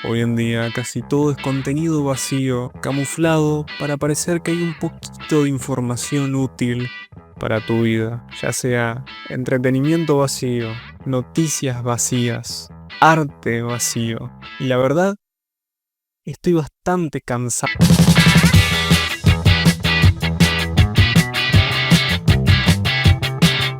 Hoy en día casi todo es contenido vacío, camuflado para parecer que hay un poquito de información útil para tu vida, ya sea entretenimiento vacío, noticias vacías, arte vacío. Y la verdad, estoy bastante cansado.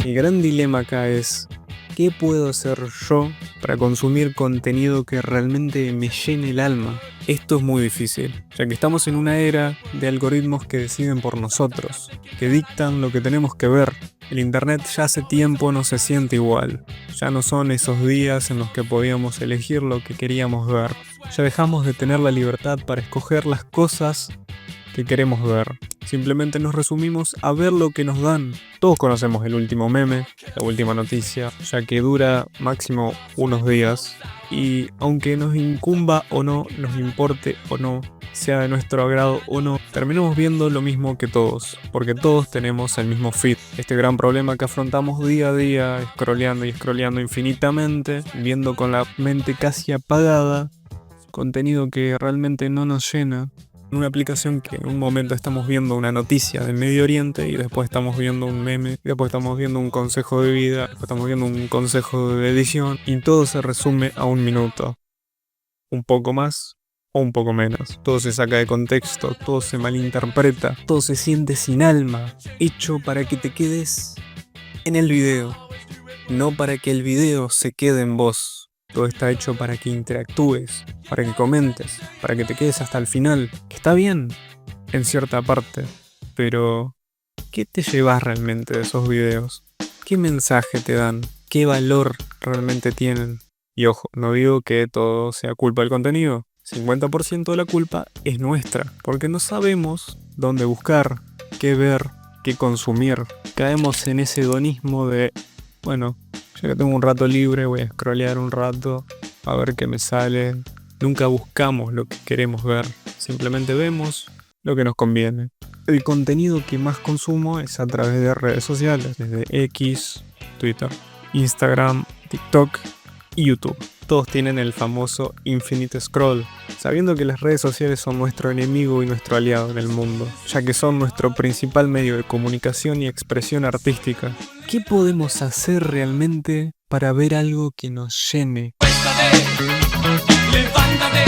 Mi gran dilema acá es, ¿qué puedo hacer yo para consumir contenido que realmente me llene el alma? Esto es muy difícil, ya que estamos en una era de algoritmos que deciden por nosotros, que dictan lo que tenemos que ver. El internet ya hace tiempo no se siente igual. Ya no son esos días en los que podíamos elegir lo que queríamos ver. Ya dejamos de tener la libertad para escoger las cosas que queremos ver. Simplemente nos resumimos a ver lo que nos dan. Todos conocemos el último meme, la última noticia, ya que dura máximo unos días. Y aunque nos incumba o no, nos importe o no, sea de nuestro agrado o no, terminamos viendo lo mismo que todos, porque todos tenemos el mismo feed. Este gran problema que afrontamos día a día, scrolleando y scrolleando infinitamente, viendo con la mente casi apagada, contenido que realmente no nos llena. En una aplicación que en un momento estamos viendo una noticia del Medio Oriente y después estamos viendo un meme, y después estamos viendo un consejo de vida, después estamos viendo un consejo de edición y todo se resume a un minuto. Un poco más o un poco menos. Todo se saca de contexto, todo se malinterpreta, todo se siente sin alma, hecho para que te quedes en el video, no para que el video se quede en vos. Todo está hecho para que interactúes, para que comentes, para que te quedes hasta el final. Está bien, en cierta parte, pero ¿qué te llevas realmente de esos videos? ¿Qué mensaje te dan? ¿Qué valor realmente tienen? Y ojo, no digo que todo sea culpa del contenido. 50% de la culpa es nuestra, porque no sabemos dónde buscar, qué ver, qué consumir. Caemos en ese hedonismo de, bueno, ya que tengo un rato libre, voy a scrollear un rato, a ver qué me sale. Nunca buscamos lo que queremos ver, simplemente vemos lo que nos conviene. El contenido que más consumo es a través de redes sociales, desde X, Twitter, Instagram, TikTok y YouTube. Todos tienen el famoso Infinite Scroll, sabiendo que las redes sociales son nuestro enemigo y nuestro aliado en el mundo, ya que son nuestro principal medio de comunicación y expresión artística. ¿Qué podemos hacer realmente para ver algo que nos llene? Levántate,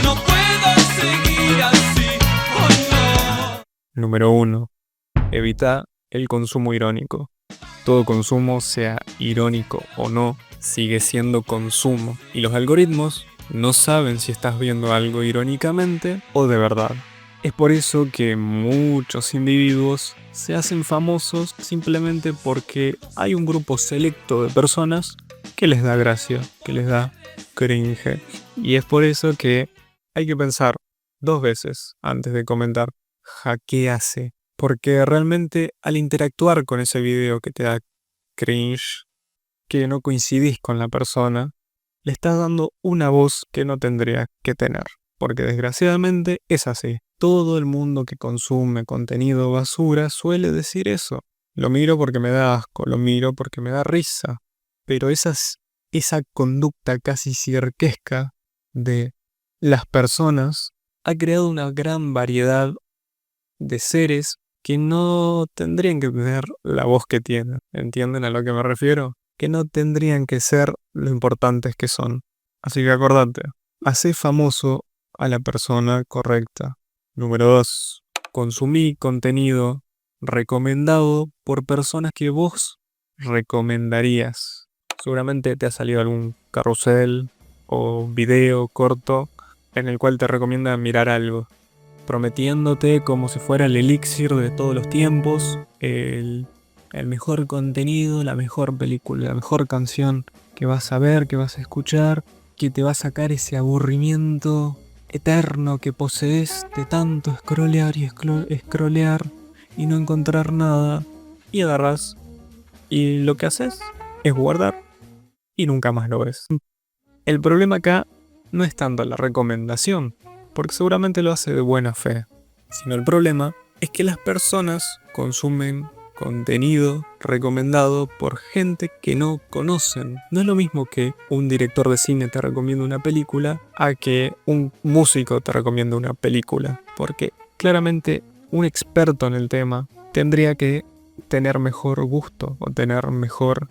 no puedo seguir así, oh no. Número 1. Evita el consumo irónico. Todo consumo, sea irónico o no, sigue siendo consumo. Y los algoritmos no saben si estás viendo algo irónicamente o de verdad. Es por eso que muchos individuos se hacen famosos simplemente porque hay un grupo selecto de personas que les da gracia, que les da cringe. Y es por eso que hay que pensar 2 veces antes de comentar ¿qué hace? Porque realmente al interactuar con ese video que te da cringe, que no coincidís con la persona, le estás dando una voz que no tendría que tener. Porque desgraciadamente es así. Todo el mundo que consume contenido basura suele decir eso. Lo miro porque me da asco, lo miro porque me da risa. Pero esa conducta casi cirquesca de las personas ha creado una gran variedad de seres que no tendrían que tener la voz que tienen. ¿Entienden a lo que me refiero? Que no tendrían que ser lo importantes que son. Así que acordate, hacé famoso a la persona correcta. Número 2. Consumí contenido recomendado por personas que vos recomendarías. Seguramente te ha salido algún carrusel o video corto en el cual te recomienda mirar algo, prometiéndote como si fuera el elixir de todos los tiempos, el mejor contenido, la mejor película, la mejor canción que vas a ver, que vas a escuchar, que te va a sacar ese aburrimiento eterno que posees de tanto scrollear y scrollear y no encontrar nada. Y agarras y lo que haces es guardar y nunca más lo ves. El problema acá no es tanto la recomendación, porque seguramente lo hace de buena fe, sino el problema es que las personas consumen contenido recomendado por gente que no conocen. No es lo mismo que un director de cine te recomienda una película a que un músico te recomienda una película, porque claramente un experto en el tema tendría que tener mejor gusto o tener mejor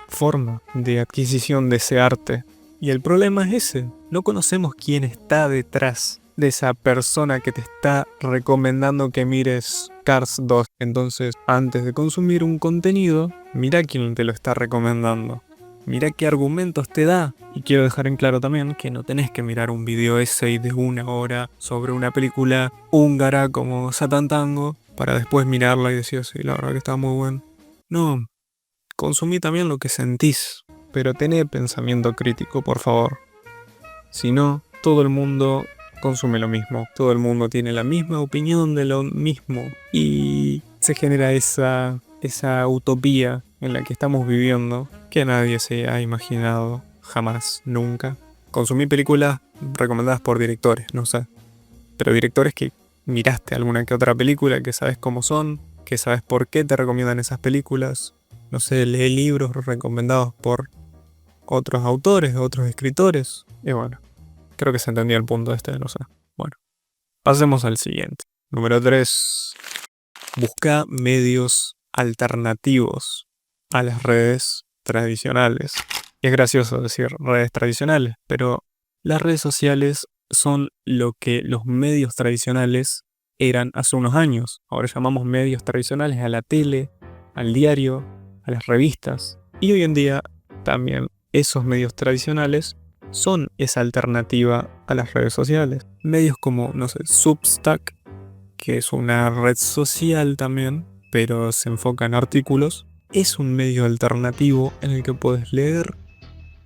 forma de adquisición de ese arte. Y el problema es ese, no conocemos quién está detrás de esa persona que te está recomendando que mires Cars 2. Entonces, antes de consumir un contenido, mira quién te lo está recomendando. Mira qué argumentos te da. Y quiero dejar en claro también que no tenés que mirar un video essay de 1 hora sobre una película húngara como Satan Tango para después mirarla y decir, sí, la verdad que está muy bueno. No, consumí también lo que sentís, pero tené pensamiento crítico, por favor. Si no, todo el mundo consume lo mismo, todo el mundo tiene la misma opinión de lo mismo y se genera esa utopía en la que estamos viviendo que nadie se ha imaginado jamás, nunca. Consumí películas recomendadas por directores, no sé, pero directores que miraste alguna que otra película, que sabes cómo son, que sabes por qué te recomiendan esas películas, no sé, lee libros recomendados por otros autores, otros escritores, y bueno. Creo que se entendió el punto no sé. Bueno, pasemos al siguiente. Número 3. Busca medios alternativos a las redes tradicionales. Y es gracioso decir redes tradicionales, pero las redes sociales son lo que los medios tradicionales eran hace unos años. Ahora llamamos medios tradicionales a la tele, al diario, a las revistas. Y hoy en día también esos medios tradicionales son esa alternativa a las redes sociales. Medios como, no sé, Substack, que es una red social también, pero se enfoca en artículos, es un medio alternativo en el que puedes leer,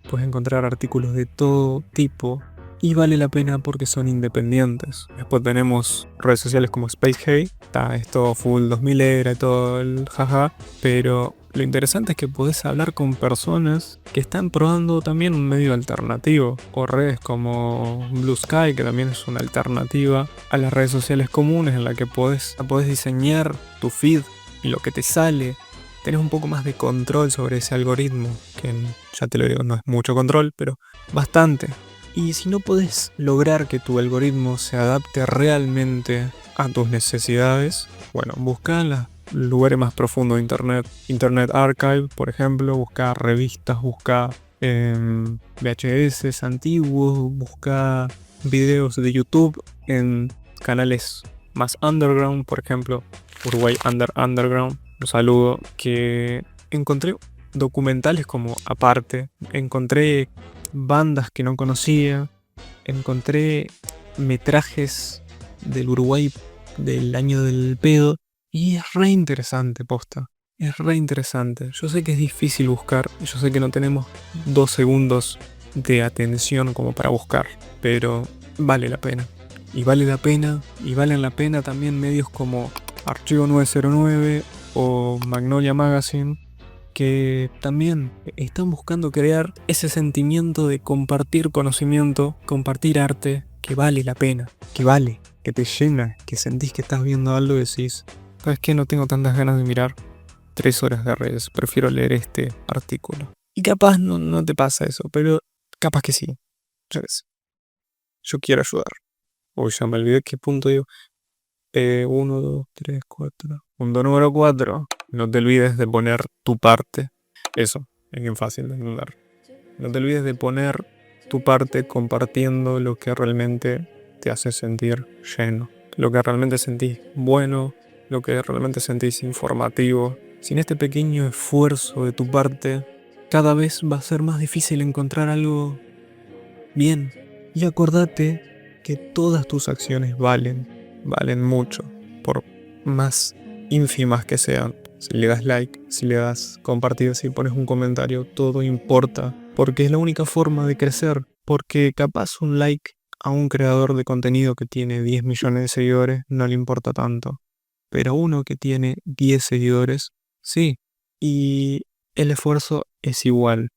puedes encontrar artículos de todo tipo y vale la pena porque son independientes. Después tenemos redes sociales como Space Hey, está esto full 2000 era y todo el jaja, pero lo interesante es que podés hablar con personas que están probando también un medio alternativo, o redes como Blue Sky, que también es una alternativa a las redes sociales comunes en la que podés diseñar tu feed y lo que te sale. Tenés un poco más de control sobre ese algoritmo, que ya te lo digo, no es mucho control, pero bastante. Y si no podés lograr que tu algoritmo se adapte realmente a tus necesidades, bueno, busca los lugares más profundos de internet. Internet Archive, por ejemplo, busca revistas, busca VHS antiguos, busca videos de YouTube en canales más underground, por ejemplo, Uruguay Underground, un saludo, que encontré documentales como aparte, encontré bandas que no conocía, encontré metrajes del Uruguay del año del pedo y es re interesante, posta. Es re interesante. Yo sé que es difícil buscar, yo sé que no tenemos 2 segundos de atención como para buscar, pero vale la pena. Y valen la pena también medios como Archivo 909 o Magnolia Magazine, que también están buscando crear ese sentimiento de compartir conocimiento, compartir arte, que vale la pena, que vale, que te llena, que sentís que estás viendo algo y decís, ¿sabes qué? No tengo tantas ganas de mirar 3 horas de redes, prefiero leer este artículo. Y capaz no te pasa eso, pero capaz que sí. Yo quiero ayudar. Uy, ya me olvidé qué punto digo. 1, 2, 3, 4. Punto número 4. No te olvides de poner tu parte. Eso, es bien fácil de entender. No te olvides de poner tu parte compartiendo lo que realmente te hace sentir lleno. Lo que realmente sentís bueno, lo que realmente sentís informativo. Sin este pequeño esfuerzo de tu parte, cada vez va a ser más difícil encontrar algo bien. Y acordate que todas tus acciones valen mucho, por más ínfimas que sean. Si le das like, si le das compartir, si pones un comentario, todo importa, porque es la única forma de crecer. Porque capaz un like a un creador de contenido que tiene 10 millones de seguidores no le importa tanto, pero uno que tiene 10 seguidores, sí. Y el esfuerzo es igual,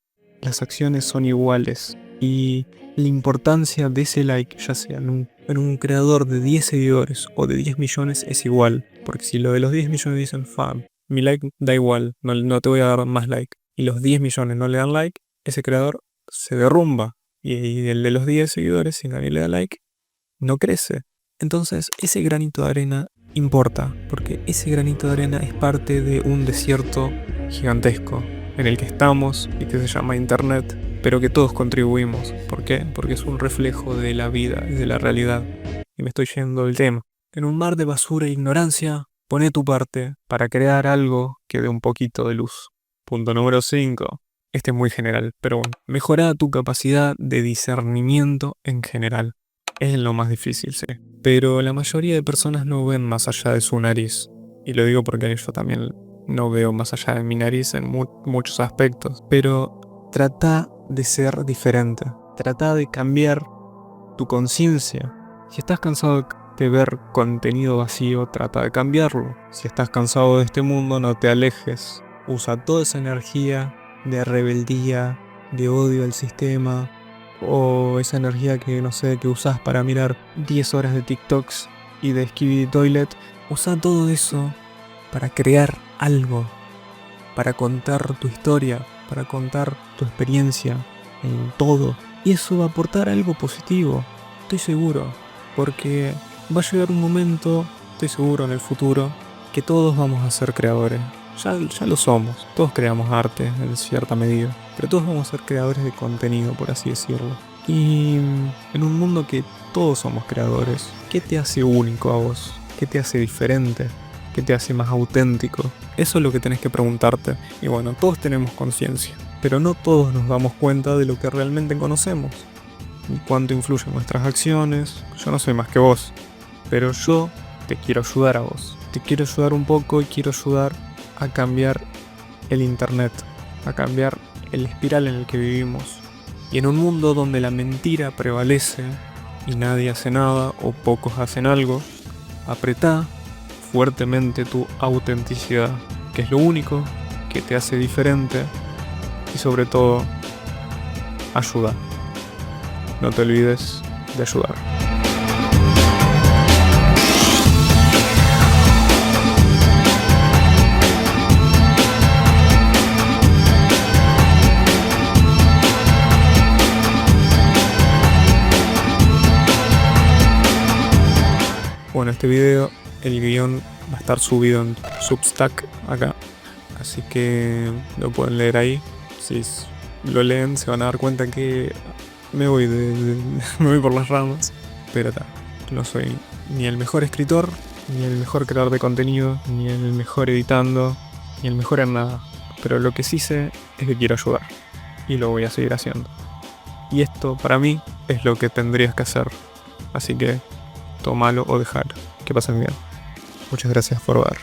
las acciones son iguales, y la importancia de ese like, ya sea en un creador de 10 seguidores o de 10 millones, es igual. Porque si lo de los 10 millones dicen, mi like da igual, no te voy a dar más like, y los 10 millones no le dan like, ese creador se derrumba. Y el de los 10 seguidores, si nadie le da like, no crece. Entonces ese granito de arena importa, porque ese granito de arena es parte de un desierto gigantesco en el que estamos y que se llama internet, pero que todos contribuimos. ¿Por qué? Porque es un reflejo de la vida y de la realidad. Y me estoy yendo del tema. En un mar de basura e ignorancia, pone tu parte para crear algo que dé un poquito de luz. Punto número 5. Este es muy general, pero bueno. Mejora tu capacidad de discernimiento en general. Es lo más difícil, sí. Pero la mayoría de personas no ven más allá de su nariz. Y lo digo porque yo también no veo más allá de mi nariz en muchos aspectos. Pero trata de ser diferente. Trata de cambiar tu conciencia. Si estás cansado de ver contenido vacío, trata de cambiarlo. Si estás cansado de este mundo, no te alejes. Usa toda esa energía de rebeldía, de odio al sistema, o esa energía que no sé, que usás para mirar 10 horas de TikToks y de Skibidi Toilet. Usa todo eso para crear algo, para contar tu historia, para contar tu experiencia en todo. Y eso va a aportar algo positivo, estoy seguro, porque va a llegar un momento, estoy seguro en el futuro, que todos vamos a ser creadores. Ya lo somos, todos creamos arte en cierta medida, pero todos vamos a ser creadores de contenido, por así decirlo. Y en un mundo que todos somos creadores, ¿qué te hace único a vos? ¿Qué te hace diferente? ¿Qué te hace más auténtico? Eso es lo que tenés que preguntarte. Y bueno, todos tenemos conciencia, pero no todos nos damos cuenta de lo que realmente conocemos y cuánto influyen nuestras acciones. Yo no soy más que vos, pero yo te quiero ayudar a vos. Te quiero ayudar un poco y quiero ayudar a cambiar el internet, a cambiar el espiral en el que vivimos. Y en un mundo donde la mentira prevalece y nadie hace nada o pocos hacen algo, apretá fuertemente tu autenticidad, que es lo único que te hace diferente, y sobre todo, ayuda. No te olvides de ayudar. Bueno, este video, el guión va a estar subido en Substack acá, así que lo pueden leer ahí. Si lo leen se van a dar cuenta que me voy me voy por las ramas, pero no soy ni el mejor escritor, ni el mejor creador de contenido, ni el mejor editando, ni el mejor en nada. Pero lo que sí sé es que quiero ayudar, y lo voy a seguir haciendo. Y esto para mí es lo que tendrías que hacer, así que tómalo o dejalo. Que pasen bien. Muchas gracias por ver.